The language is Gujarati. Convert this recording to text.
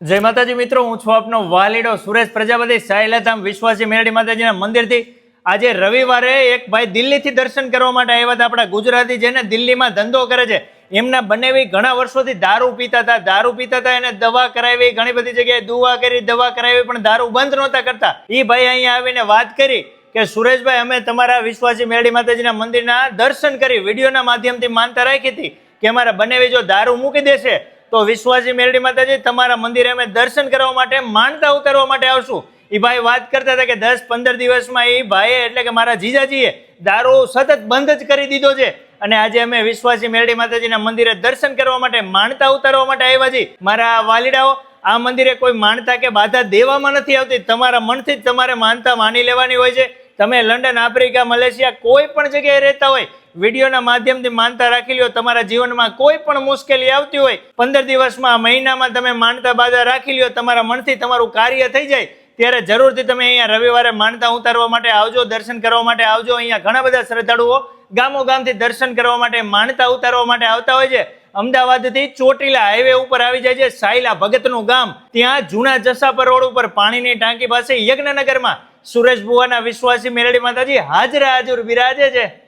જય માતાજી મિત્રો, હું છું આપનો વાલીડો સુરેશ પ્રજાપતિ સાયલાધામ વિશ્વાસી મેરડી માતાજીના મંદિરથી. આજે રવિવારે એક ભાઈ દિલ્હીથી દર્શન કરવા માટે આવ્યા હતા. આપણા ગુજરાતી જેને દિલ્હીમાં ધંધો કરે છે, એમના બંનેવી ઘણા વર્ષોથી દારૂ પીતા હતા. એને દવા કરાવી, ઘણી બધી જગ્યાએ દુવા કરી, દવા કરાવી, પણ દારૂ બંધ નહોતા કરતા. એ ભાઈ અહીંયા આવીને વાત કરી કે સુરેશભાઈ, અમે તમારા વિશ્વાસી મેરડી માતાજીના મંદિરના દર્શન કરી, વિડીયોના માધ્યમથી માનતા રાખી હતી કે અમારા બંનેવી જો દારૂ મૂકી દેશે તો વિશ્વાસી મેરડી માતાજી તમારા મંદિરે અમે દર્શન કરવા માટે, માનતા ઉતારવા માટે આવશું. એ ભાઈ વાત કરતા હતા કે 10-15 દિવસમાં એ ભાઈએ એટલે કે મારા જીજાજીએ દારૂ સતત બંધ જ કરી દીધો છે. અને આજે અમે વિશ્વાસી મેરડી માતાજીના મંદિરે દર્શન કરવા માટે, માનતા ઉતારવા માટે આવ્યા છીએ. મારા વાલીડાઓ, આ મંદિરે કોઈ માનતા કે બાધા દેવામાં નથી આવતી. તમારા મનથી જ તમારે માનતા માની લેવાની હોય છે. તમે લંડન, આફ્રિકા, મલેશિયા કોઈ પણ જગ્યાએ રહેતા હોય, વિડીયોના માધ્યમથી માનતા રાખી લ્યો. તમારા જીવનમાં કોઈ પણ મુશ્કેલી આવતી હોય, 15 દિવસમાં, મહિનામાં તમે માનતા બાધા રાખી લ્યો, તમારા મનથી તમારું કાર્ય થઈ જાય, ત્યારે જરૂરથી તમે અહીંયા રવિવારે માનતા ઉતારવા માટે આવજો, દર્શન કરવા માટે આવજો. અહીંયા ઘણા બધા શ્રદ્ધાળુઓ ગામો ગામથી દર્શન કરવા માટે, માનતા ઉતારવા માટે આવતા હોય છે. અમદાવાદથી ચોટીલા હાઈવે ઉપર આવી જાય છે સાયલા ભગતનું ગામ. ત્યાં જૂના જસાપર રોડ ઉપર પાણીની ટાંકી પાસે યજ્ઞનગરમાં સુરેશ બુવાના વિશ્વાસી મેરડી માતાજી હાજરા હાજર બિરાજે છે.